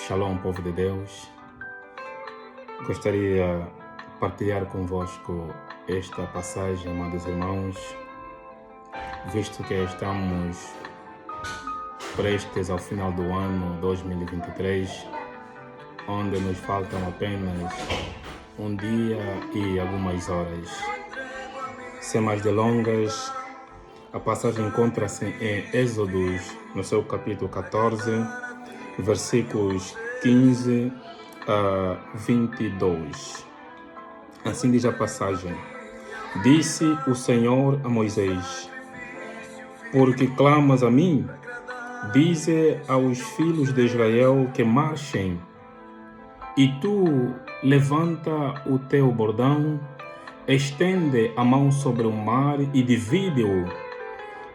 Shalom, povo de Deus. Gostaria de partilhar convosco esta passagem, amados irmãos, visto que estamos prestes ao final do ano 2023, onde nos faltam apenas um dia e algumas horas. Sem mais delongas, a passagem encontra-se em Êxodos, no seu capítulo 14, versículos 15 a 22. Assim diz a passagem: Disse o Senhor a Moisés: Porque clamas a mim? Dize aos filhos de Israel que marchem, e tu levanta o teu bordão, estende a mão sobre o mar e divide-o,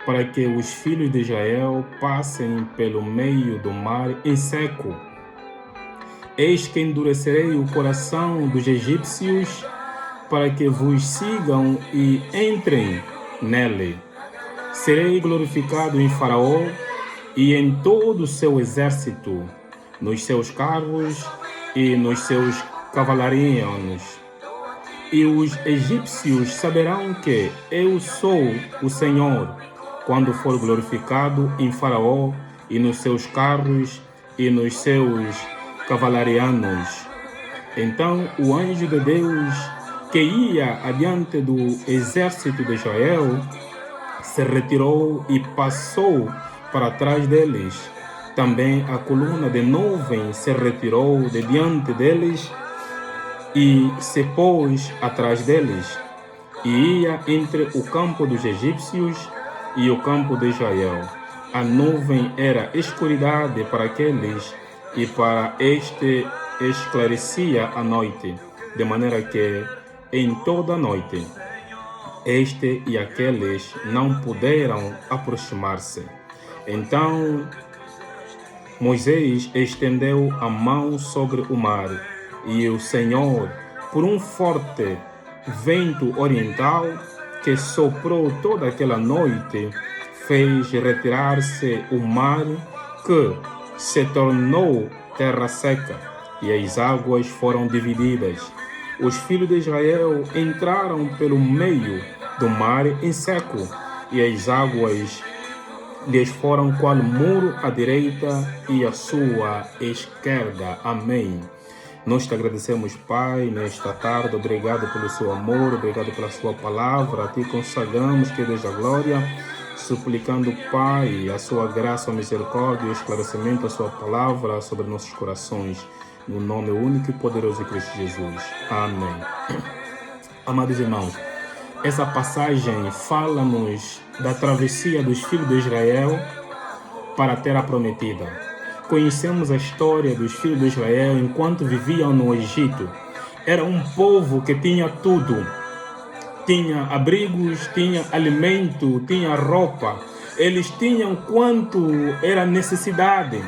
para que os filhos de Israel passem pelo meio do mar em seco. Eis que endurecerei o coração dos egípcios, para que vos sigam e entrem nele. Serei glorificado em Faraó e em todo o seu exército, nos seus carros e nos seus cavalarianos. E os egípcios saberão que eu sou o Senhor, quando for glorificado em Faraó e nos seus carros e nos seus cavalarianos. Então o anjo de Deus, que ia adiante do exército de Israel, se retirou e passou para trás deles. Também a coluna de nuvem se retirou de diante deles e se pôs atrás deles, e ia entre o campo dos egípcios e o campo de Israel. A nuvem era escuridade para aqueles, e para este esclarecia a noite, de maneira que em toda a noite este e aqueles não puderam aproximar-se. Então Moisés estendeu a mão sobre o mar, e o Senhor, por um forte vento oriental que soprou toda aquela noite, fez retirar-se o mar, que se tornou terra seca, e as águas foram divididas. Os filhos de Israel entraram pelo meio do mar em seco, e as águas lhes foram qual muro à direita e à sua esquerda. Amém. Nós te agradecemos, Pai, nesta tarde. Obrigado pelo seu amor, obrigado pela sua palavra. A ti consagramos que desde a glória, suplicando, Pai, a sua graça, a misericórdia e o esclarecimento da sua palavra sobre nossos corações. No nome único e poderoso de Cristo Jesus. Amém. Amados irmãos, essa passagem fala-nos da travessia dos filhos de Israel para a terra prometida. Conhecemos a história dos filhos de Israel enquanto viviam no Egito. Era um povo que tinha tudo. Tinha abrigos, tinha alimento, tinha roupa. Eles tinham quanto era necessidade.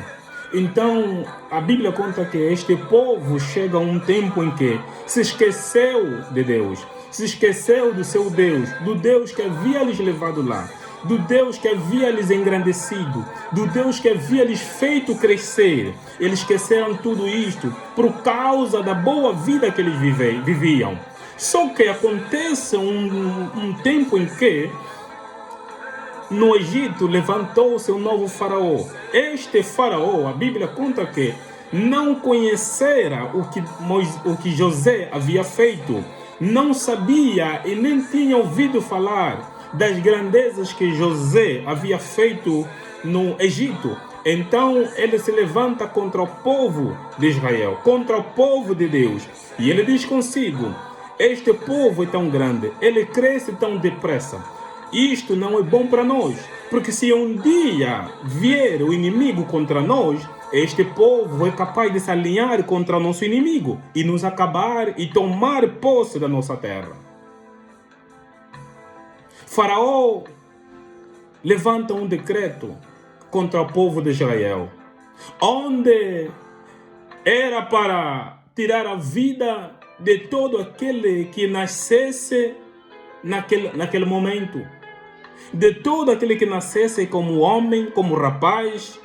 Então, a Bíblia conta que este povo chega a um tempo em que se esqueceu de Deus. Se esqueceu do seu Deus, do Deus que havia lhes levado lá, do Deus que havia lhes engrandecido, do Deus que havia lhes feito crescer. Eles esqueceram tudo isto por causa da boa vida que eles viviam. Só que acontece um tempo em que no Egito levantou-se um novo faraó. Este faraó, a Bíblia conta que não conhecera o que José havia feito. Não sabia e nem tinha ouvido falar das grandezas que José havia feito no Egito. Então ele se levanta contra o povo de Israel, contra o povo de Deus. E ele diz consigo: este povo é tão grande, ele cresce tão depressa. Isto não é bom para nós, porque se um dia vier o inimigo contra nós, este povo é capaz de se alinhar contra o nosso inimigo e nos acabar e tomar posse da nossa terra. Faraó levanta um decreto contra o povo de Israel, onde era para tirar a vida de todo aquele que nascesse naquele momento. De todo aquele que nascesse como homem, como rapaz,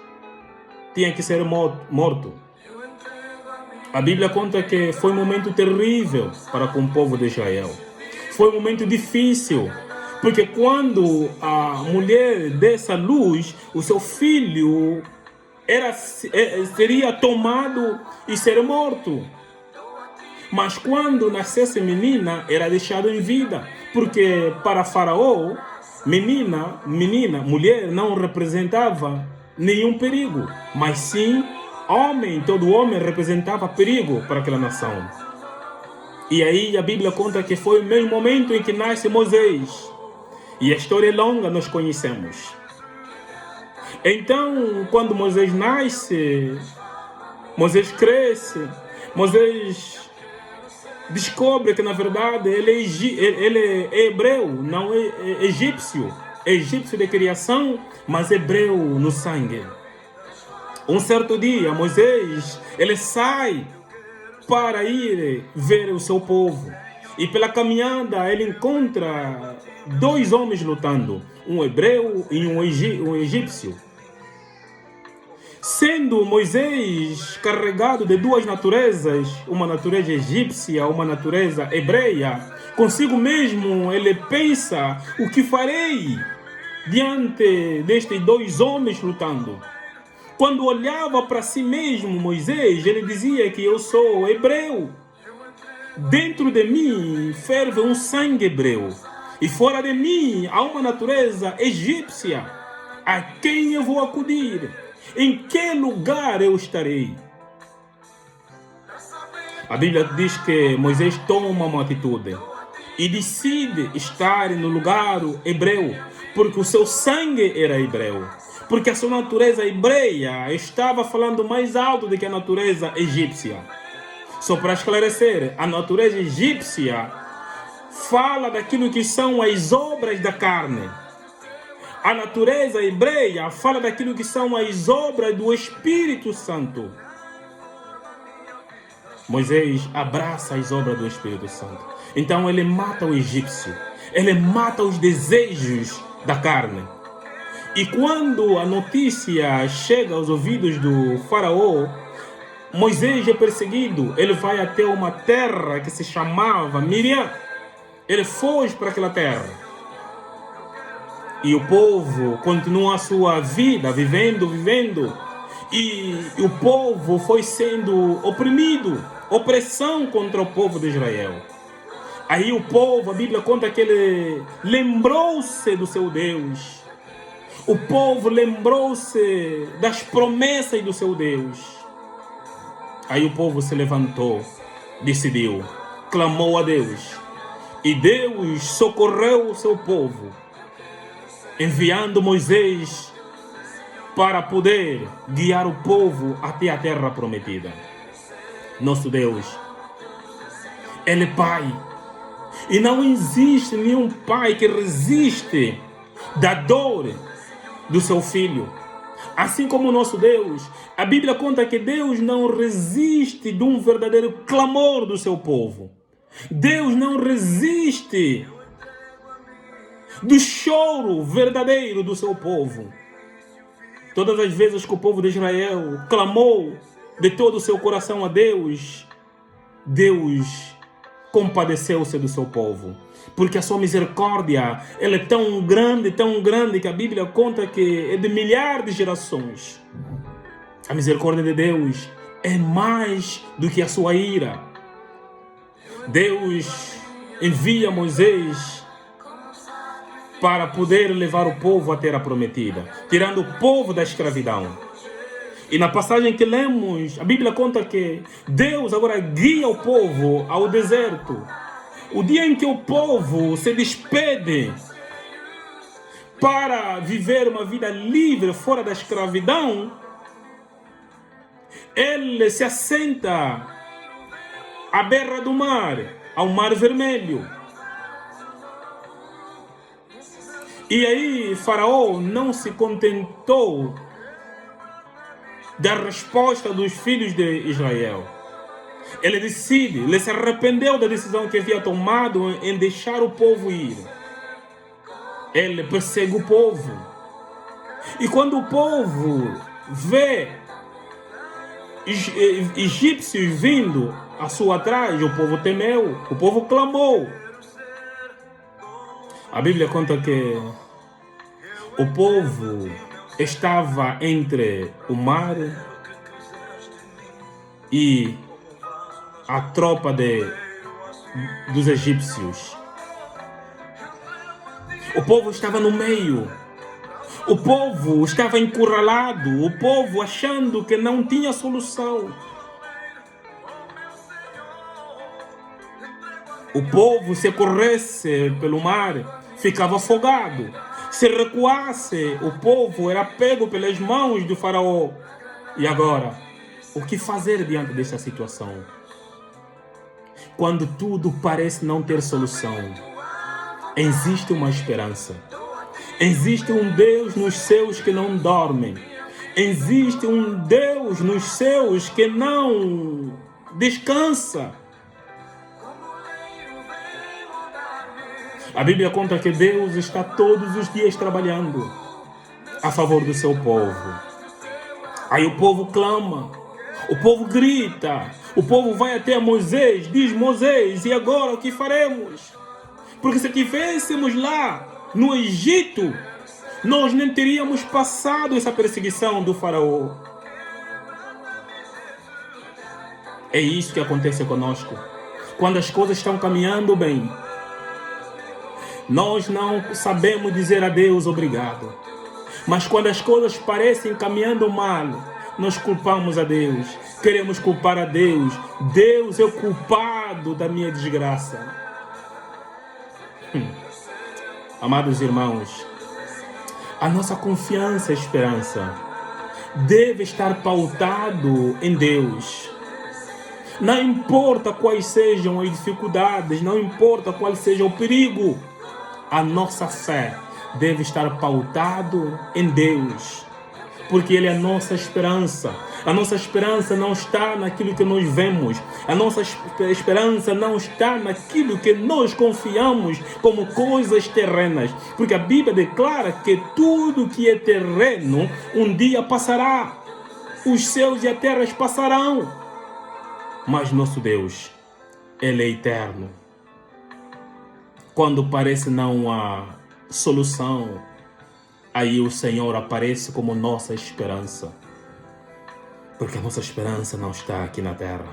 tinha que ser morto. A Bíblia conta que foi um momento terrível para com o povo de Israel. Foi um momento difícil, porque quando a mulher desse à luz, o seu filho seria tomado e ser morto. Mas quando nascesse menina, era deixado em vida, porque para Faraó, mulher não representava nenhum perigo, mas sim homem, todo homem representava perigo para aquela nação. E aí a Bíblia conta que foi o mesmo momento em que nasce Moisés. E a história é longa, nós conhecemos. Então, quando Moisés nasce, Moisés cresce, Moisés descobre que na verdade ele é hebreu, não é egípcio. É egípcio de criação, mas hebreu no sangue. Um certo dia, Moisés, ele sai para ir ver o seu povo. E pela caminhada ele encontra dois homens lutando, um hebreu e um egípcio. Sendo Moisés carregado de duas naturezas, uma natureza egípcia, uma natureza hebreia, consigo mesmo ele pensa: o que farei diante destes dois homens lutando? Quando olhava para si mesmo, Moisés, ele dizia que eu sou hebreu. Dentro de mim ferve um sangue hebreu. E fora de mim há uma natureza egípcia. A quem eu vou acudir? Em que lugar eu estarei? A Bíblia diz que Moisés toma uma atitude e decide estar no lugar hebreu, porque o seu sangue era hebreu. Porque a sua natureza hebreia estava falando mais alto do que a natureza egípcia. Só para esclarecer, a natureza egípcia fala daquilo que são as obras da carne. A natureza hebreia fala daquilo que são as obras do Espírito Santo. Moisés abraça as obras do Espírito Santo. Então ele mata o egípcio. Ele mata os desejos da carne. E quando a notícia chega aos ouvidos do faraó, Moisés é perseguido. Ele vai até uma terra que se chamava Miriam. Ele foge para aquela terra. E o povo continua a sua vida, vivendo. E o povo foi sendo oprimido. Opressão contra o povo de Israel. Aí o povo, a Bíblia conta que ele lembrou-se do seu Deus. O povo lembrou-se das promessas do seu Deus. Aí o povo se levantou, decidiu, clamou a Deus. E Deus socorreu o seu povo, enviando Moisés para poder guiar o povo até a terra prometida. Nosso Deus, Ele é Pai. E não existe nenhum pai que resiste da dor do seu filho. Assim como o nosso Deus, a Bíblia conta que Deus não resiste de um verdadeiro clamor do seu povo. Deus não resiste do choro verdadeiro do seu povo. Todas as vezes que o povo de Israel clamou de todo o seu coração a Deus, Deus compadeceu-se do seu povo. Porque a sua misericórdia, ela é tão grande, que a Bíblia conta que é de milhares de gerações. A misericórdia de Deus é mais do que a sua ira. Deus envia Moisés para poder levar o povo à terra prometida, tirando o povo da escravidão. E na passagem que lemos, a Bíblia conta que Deus agora guia o povo ao deserto. O dia em que o povo se despede para viver uma vida livre fora da escravidão, ele se assenta à beira do mar, ao Mar Vermelho. E aí Faraó não se contentou da resposta dos filhos de Israel. Ele decide, ele se arrependeu da decisão que havia tomado em deixar o povo ir. Ele persegue o povo. E quando o povo vê egípcios vindo à sua atrás, o povo temeu, o povo clamou. A Bíblia conta que o povo estava entre o mar e a tropa dos egípcios. O povo estava no meio. O povo estava encurralado. O povo achando que não tinha solução. O povo, se corresse pelo mar, ficava afogado. Se recuasse, o povo era pego pelas mãos do faraó. E agora, o que fazer diante desta situação? Quando tudo parece não ter solução, existe uma esperança. Existe um Deus nos céus que não dorme. Existe um Deus nos céus que não descansa. A Bíblia conta que Deus está todos os dias trabalhando a favor do seu povo. Aí o povo clama, o povo grita, o povo vai até Moisés, diz: Moisés, e agora o que faremos? Porque se estivéssemos lá no Egito, nós nem teríamos passado essa perseguição do faraó. É isso que acontece conosco. Quando as coisas estão caminhando bem, nós não sabemos dizer a Deus obrigado. Mas quando as coisas parecem caminhando mal, nós culpamos a Deus. Queremos culpar a Deus. Deus é o culpado da minha desgraça. Amados irmãos, a nossa confiança e esperança deve estar pautado em Deus. Não importa quais sejam as dificuldades, não importa qual seja o perigo, a nossa fé deve estar pautado em Deus, porque Ele é a nossa esperança. A nossa esperança não está naquilo que nós vemos. A nossa esperança não está naquilo que nós confiamos como coisas terrenas. Porque a Bíblia declara que tudo que é terreno um dia passará. Os céus e a terra passarão. Mas nosso Deus, Ele é eterno. Quando parece não há solução, aí o Senhor aparece como nossa esperança. Porque a nossa esperança não está aqui na terra.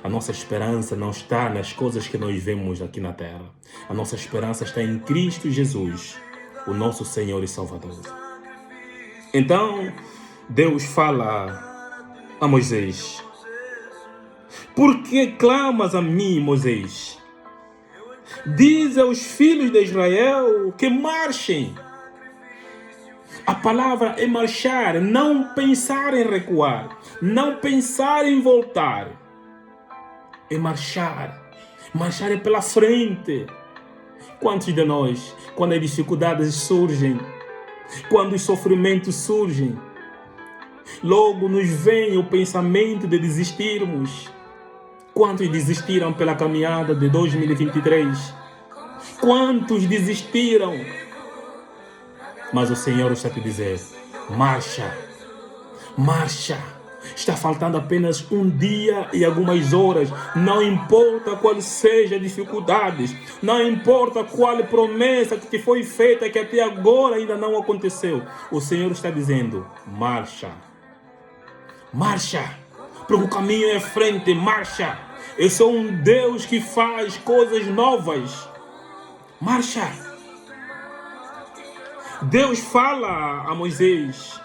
A nossa esperança não está nas coisas que nós vemos aqui na terra. A nossa esperança está em Cristo Jesus, o nosso Senhor e Salvador. Então, Deus fala a Moisés: por que clamas a mim, Moisés? Diz aos filhos de Israel que marchem. A palavra é marchar, não pensar em recuar, não pensar em voltar. É marchar. Marchar é pela frente. Quantos de nós, quando as dificuldades surgem, quando os sofrimentos surgem, logo nos vem o pensamento de desistirmos? Quantos desistiram pela caminhada de 2023? Quantos desistiram? Mas o Senhor está a te dizer: marcha, marcha. Está faltando apenas um dia e algumas horas. Não importa quais sejam as dificuldades, não importa qual promessa que te foi feita que até agora ainda não aconteceu. O Senhor está dizendo: marcha, marcha, porque o caminho é frente, marcha. Eu sou um Deus que faz coisas novas. Marcha. Deus fala a Moisés: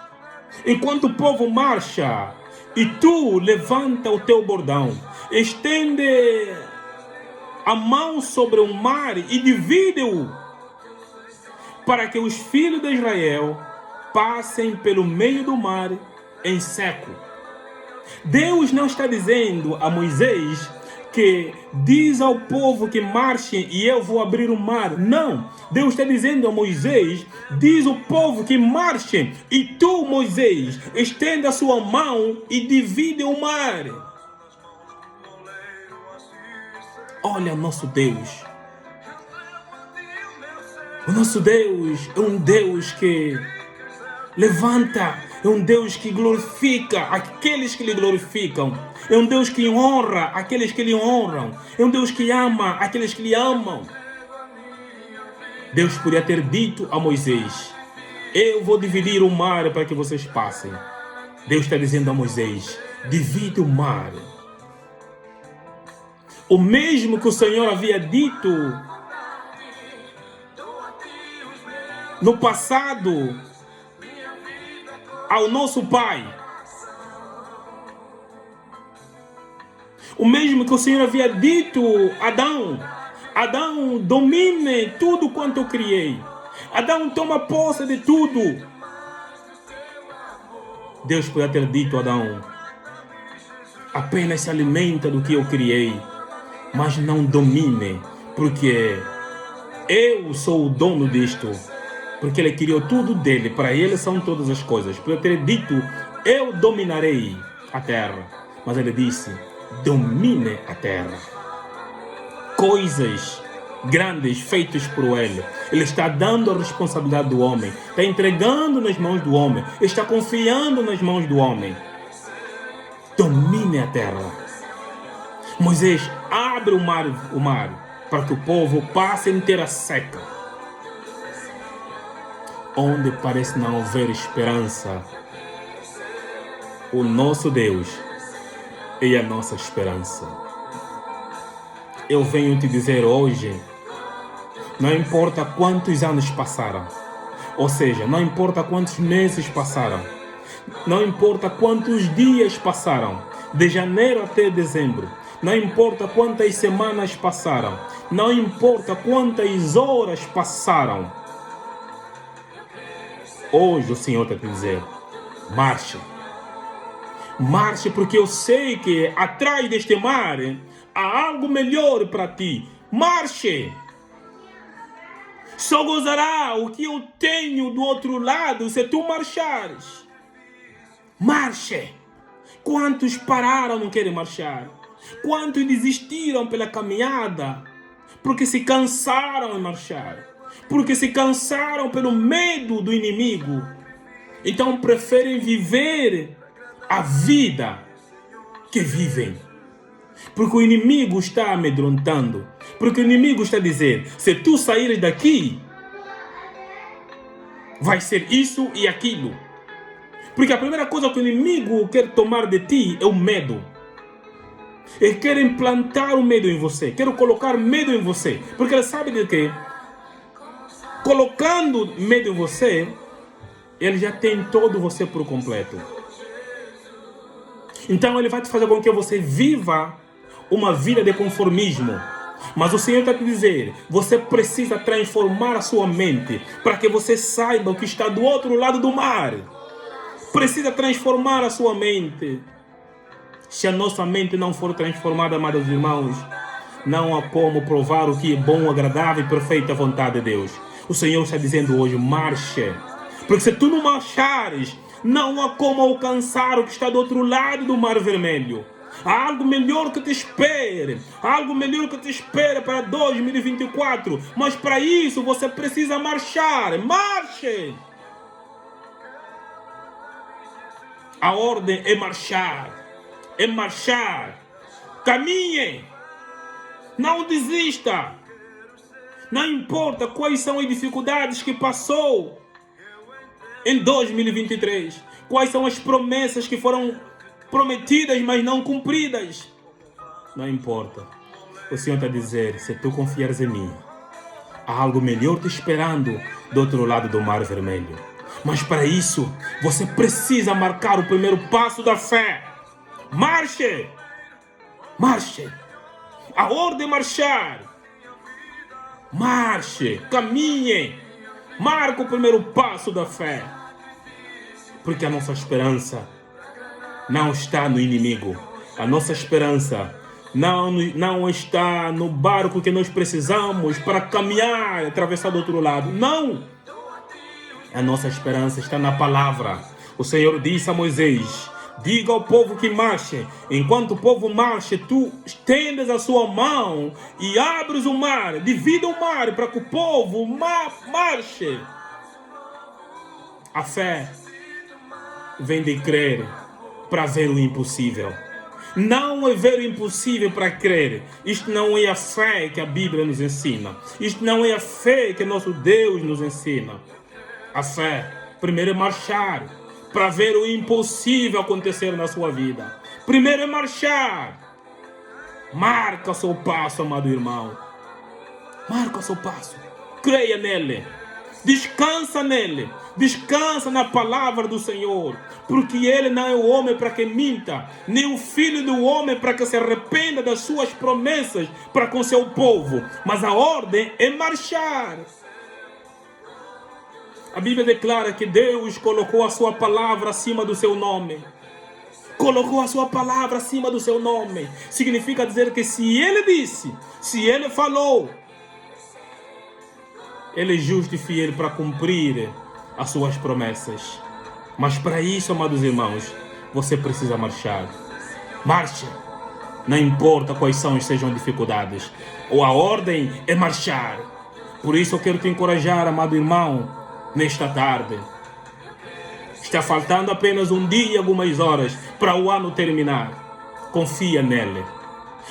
enquanto o povo marcha, e tu levanta o teu bordão, estende a mão sobre o mar e divide-o, para que os filhos de Israel passem pelo meio do mar em seco. Deus não está dizendo a Moisés que diz ao povo que marchem e eu vou abrir o mar. Não. Deus está dizendo a Moisés: diz ao povo que marchem e tu, Moisés, estenda a sua mão e divide o mar. Olha o nosso Deus. O nosso Deus é um Deus que levanta É um Deus que glorifica aqueles que lhe glorificam. É um Deus que honra aqueles que lhe honram. É um Deus que ama aqueles que lhe amam. Deus podia ter dito a Moisés: eu vou dividir o mar para que vocês passem. Deus está dizendo a Moisés: divide o mar. O mesmo que o Senhor havia dito no passado ao nosso pai. O mesmo que o Senhor havia dito a Adão: Adão, domine tudo quanto eu criei. Adão, toma posse de tudo. Deus podia ter dito a Adão: apenas se alimenta do que eu criei, mas não domine, porque eu sou o dono disto. Porque ele criou tudo dele, para ele são todas as coisas. Podia ter dito: eu dominarei a terra. Mas ele disse: domine a terra. Coisas grandes feitas por ele. Ele está dando a responsabilidade do homem. Está entregando nas mãos do homem. Está confiando nas mãos do homem. Domine a terra. Moisés abre o mar para que o povo passe em terra seca. Onde parece não haver esperança, o nosso Deus é a nossa esperança. Eu venho te dizer hoje, não importa quantos anos passaram, ou seja, não importa quantos meses passaram, não importa quantos dias passaram, de janeiro até dezembro, não importa quantas semanas passaram, não importa quantas horas passaram, hoje o Senhor está te dizer: marche. Marche, porque eu sei que atrás deste mar há algo melhor para ti. Marche. Só gozará o que eu tenho do outro lado se tu marchares. Marche. Quantos pararam, não querem marchar? Quantos desistiram pela caminhada? Porque se cansaram em marchar. Porque se cansaram pelo medo do inimigo. Então preferem viver a vida que vivem. Porque o inimigo está amedrontando. Porque o inimigo está a dizer: se tu saíres daqui, vai ser isso e aquilo. Porque a primeira coisa que o inimigo quer tomar de ti é o medo. Ele quer implantar o medo em você. Quer colocar medo em você. Porque ele sabe de quê? Colocando medo em você, ele já tem todo você por completo. Então ele vai te fazer com que você viva uma vida de conformismo. Mas o Senhor está te dizer: você precisa transformar a sua mente para que você saiba o que está do outro lado do mar. Precisa transformar a sua mente. Se a nossa mente não for transformada, amados irmãos, não há como provar o que é bom, agradável e perfeita vontade de Deus. O Senhor está dizendo hoje: marche. Porque se tu não marchares, não há como alcançar o que está do outro lado do Mar Vermelho. Há algo melhor que te espere. Há algo melhor que te espere para 2024. Mas para isso você precisa marchar. Marche! A ordem é marchar. É marchar. Caminhe. Não desista. Não importa quais são as dificuldades que passou em 2023. Quais são as promessas que foram prometidas, mas não cumpridas. Não importa. O Senhor está a dizer: se tu confiares em mim, há algo melhor te esperando do outro lado do Mar Vermelho. Mas para isso, você precisa marcar o primeiro passo da fé. Marche! Marche! A ordem é marchar. Marche, caminhe, marque o primeiro passo da fé. Porque a nossa esperança não está no inimigo. A nossa esperança não está no barco que nós precisamos para caminhar e atravessar do outro lado. Não! A nossa esperança está na palavra. O Senhor disse a Moisés: diga ao povo que marche. Enquanto o povo marche, tu estendes a sua mão e abres o mar, divida o mar para que o povo marche. A fé vem de crer para ver o impossível. Não é ver o impossível para crer. Isto não é a fé que a Bíblia nos ensina. Isto não é a fé que nosso Deus nos ensina. A fé, primeiro é marchar para ver o impossível acontecer na sua vida. Primeiro é marchar. Marca o seu passo, amado irmão. Marca o seu passo. Creia nele. Descansa nele. Descansa na palavra do Senhor. Porque ele não é o homem para que minta, nem o filho do homem para que se arrependa das suas promessas para com seu povo. Mas a ordem é marchar. A Bíblia declara que Deus colocou a sua palavra acima do seu nome. Colocou a sua palavra acima do seu nome. Significa dizer que se ele disse, se ele falou, ele é justo e fiel para cumprir as suas promessas. Mas para isso, amados irmãos, você precisa marchar. Marche. Não importa quais sejam dificuldades. Ou a ordem é marchar. Por isso eu quero te encorajar, amado irmão, nesta tarde. Está faltando apenas um dia e algumas horas para o ano terminar. Confia nele.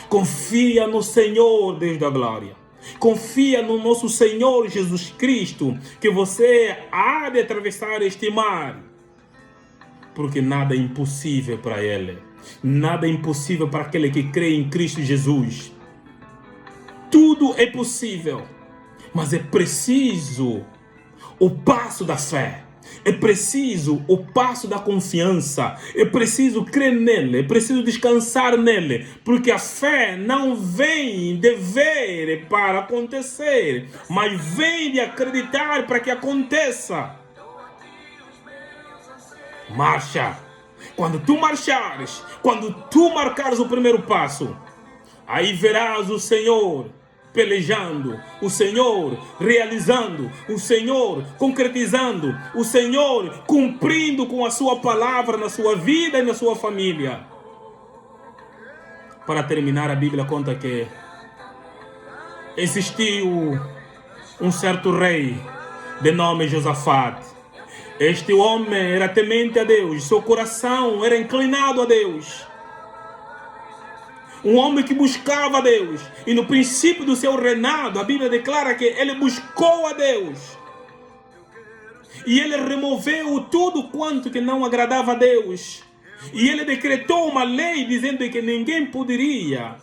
Confia no Senhor, Deus da glória. Confia no nosso Senhor Jesus Cristo, que você há de atravessar este mar. Porque nada é impossível para ele. Nada é impossível para aquele que crê em Cristo Jesus. Tudo é possível. Mas é preciso o passo da fé. É preciso o passo da confiança. É preciso crer nele. É preciso descansar nele. Porque a fé não vem de ver para acontecer, mas vem de acreditar para que aconteça. Marcha. Quando tu marchares, quando tu marcares o primeiro passo, aí verás o Senhor pelejando, o Senhor realizando, o Senhor concretizando, o Senhor cumprindo com a sua palavra na sua vida e na sua família. Para terminar, a Bíblia conta que existiu um certo rei de nome Josafate. Este homem era temente a Deus, seu coração era inclinado a Deus. Um homem que buscava a Deus. E no princípio do seu reinado, a Bíblia declara que ele buscou a Deus. E ele removeu tudo quanto que não agradava a Deus. E ele decretou uma lei dizendo que ninguém poderia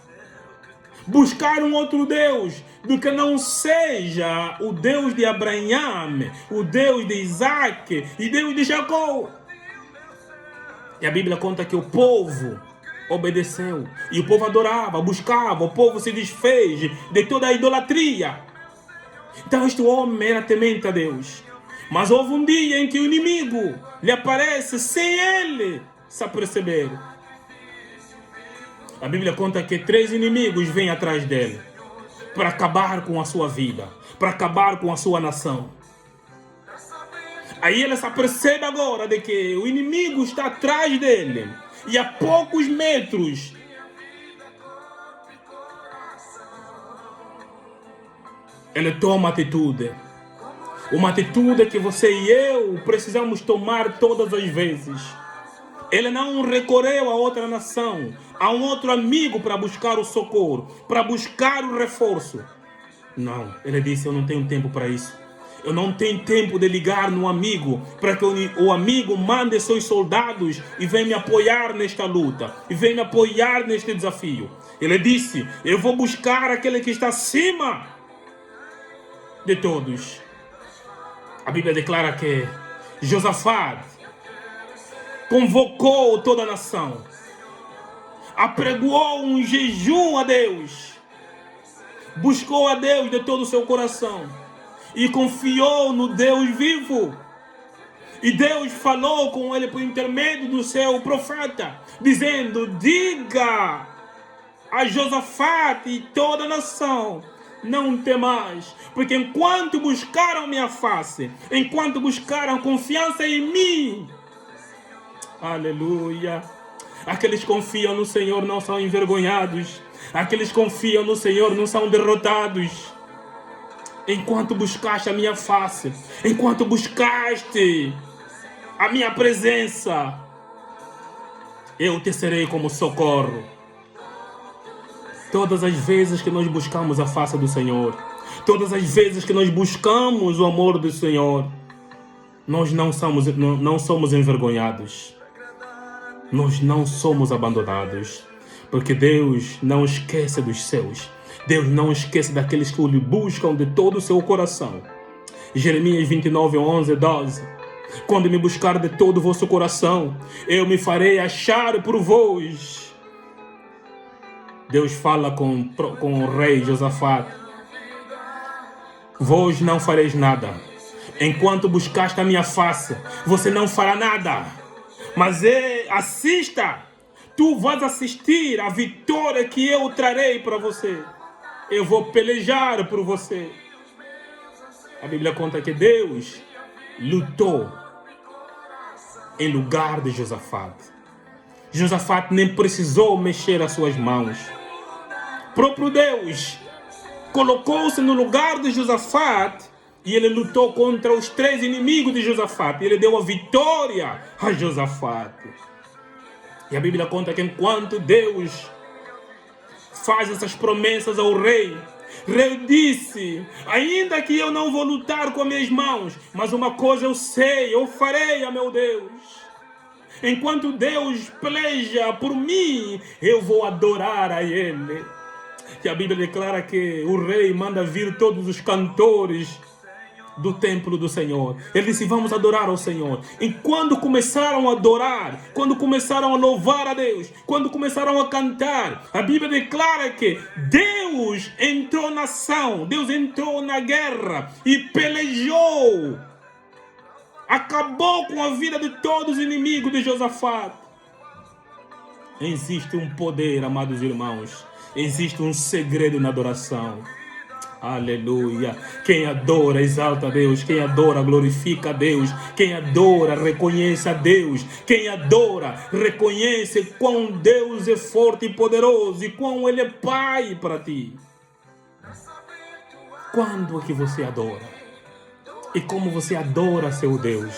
buscar um outro Deus do que não seja o Deus de Abraão, o Deus de Isaac e Deus de Jacó. E a Bíblia conta que o povo obedeceu. E o povo adorava, buscava, o povo se desfez de toda a idolatria. Então este homem era temente a Deus. Mas houve um dia em que o inimigo lhe aparece sem ele se aperceber. A Bíblia conta que 3 inimigos vêm atrás dele para acabar com a sua vida, para acabar com a sua nação. Aí ele se apercebe agora de que o inimigo está atrás dele. E a poucos metros, ele toma atitude. Uma atitude que você e eu precisamos tomar todas as vezes. Ele não recorreu a outra nação, a um outro amigo para buscar o socorro, para buscar o reforço. Não, ele disse, eu não tenho tempo para isso. Eu não tenho tempo de ligar no amigo para que o amigo mande seus soldados e venha me apoiar nesta luta, e venha me apoiar neste desafio. Ele disse, eu vou buscar aquele que está acima de todos. A Bíblia declara que Josafate convocou toda a nação, apregoou um jejum a Deus, buscou a Deus de todo o seu coração e confiou no Deus vivo. E Deus falou com ele por intermédio do seu profeta, dizendo, diga a Josafate e toda a nação, não temais, porque enquanto buscaram minha face, enquanto buscaram confiança em mim, aleluia, aqueles que confiam no Senhor não são envergonhados, aqueles que confiam no Senhor não são derrotados. Enquanto buscaste a minha face, enquanto buscaste a minha presença, eu te serei como socorro. Todas as vezes que nós buscamos a face do Senhor, todas as vezes que nós buscamos o amor do Senhor, nós não somos envergonhados. Nós não somos abandonados. Porque Deus não esquece dos seus. Deus não esquece daqueles que o lhe buscam de todo o seu coração. Jeremias 29, 11, 12. Quando me buscar de todo o vosso coração, eu me farei achar por vós. Deus fala com o rei Josafá. Vós não fareis nada. Enquanto buscaste a minha face, você não fará nada. Mas assista. Tu vais assistir à vitória que eu trarei para você. Eu vou pelejar por você. A Bíblia conta que Deus lutou em lugar de Josafá. Josafá nem precisou mexer as suas mãos. O próprio Deus colocou-se no lugar de Josafá e ele lutou contra os 3 inimigos de Josafá. E ele deu a vitória a Josafá. E a Bíblia conta que enquanto Deus faz essas promessas ao rei, o rei disse: ainda que eu não vou lutar com as minhas mãos, mas uma coisa eu sei, eu farei a meu Deus. Enquanto Deus peleja por mim, eu vou adorar a Ele. E a Bíblia declara que o rei manda vir todos os cantores do templo do Senhor. Ele disse: vamos adorar ao Senhor. E quando começaram a adorar, quando começaram a louvar a Deus, quando começaram a cantar, a Bíblia declara que Deus entrou na ação, Deus entrou na guerra e pelejou. Acabou com a vida de todos os inimigos de Josafá. Existe um poder, amados irmãos. Existe um segredo na adoração. Aleluia. Quem adora, exalta a Deus. Quem adora, glorifica a Deus. Quem adora, reconhece a Deus. Quem adora, reconhece quão Deus é forte e poderoso e quão Ele é Pai para ti. Quando é que você adora? E como você adora seu Deus?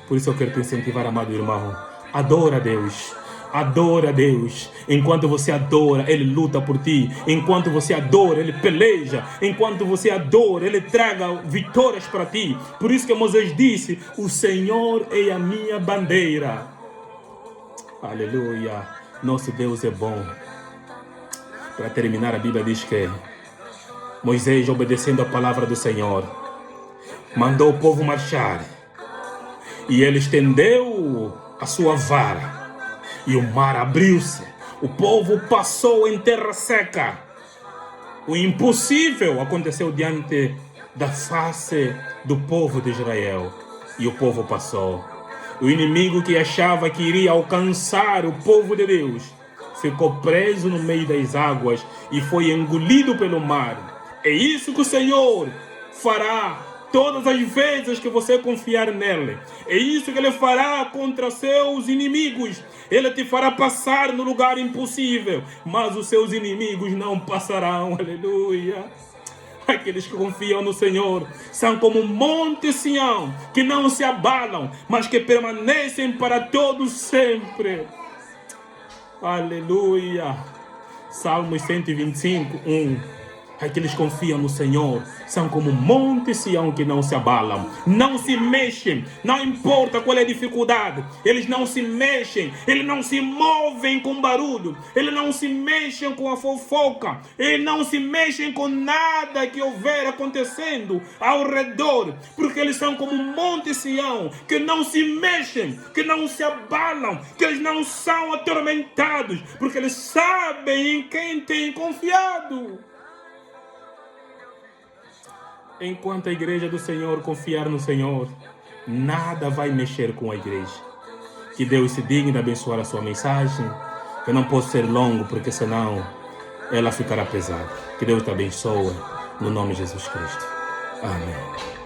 Por isso eu quero te incentivar, amado irmão. Adora a Deus. Adora a Deus. Enquanto você adora, Ele luta por ti. Enquanto você adora, Ele peleja. Enquanto você adora, Ele traga vitórias para ti. Por isso que Moisés disse: o Senhor é a minha bandeira. Aleluia. Nosso Deus é bom. Para terminar, a Bíblia diz que Moisés, obedecendo a palavra do Senhor, mandou o povo marchar. E ele estendeu a sua vara. E o mar abriu-se. O povo passou em terra seca. O impossível aconteceu diante da face do povo de Israel. E o povo passou. O inimigo que achava que iria alcançar o povo de Deus ficou preso no meio das águas e foi engolido pelo mar. É isso que o Senhor fará todas as vezes que você confiar nele. É isso que Ele fará contra seus inimigos. Ele te fará passar no lugar impossível, mas os seus inimigos não passarão. Aleluia. Aqueles que confiam no Senhor são como um monte Sião, que não se abalam, mas que permanecem para todos sempre. Aleluia. Salmos 125, 1. Aqueles que confiam no Senhor são como um monte Sião que não se abalam, não se mexem, não importa qual é a dificuldade, eles não se mexem, eles não se movem com barulho, eles não se mexem com a fofoca, eles não se mexem com nada que houver acontecendo ao redor, porque eles são como um monte Sião que não se mexem, que não se abalam, que eles não são atormentados, porque eles sabem em quem têm confiado. Enquanto a igreja do Senhor confiar no Senhor, nada vai mexer com a igreja. Que Deus se digne de abençoar a sua mensagem. Eu não posso ser longo, porque senão ela ficará pesada. Que Deus te abençoe, no nome de Jesus Cristo. Amém.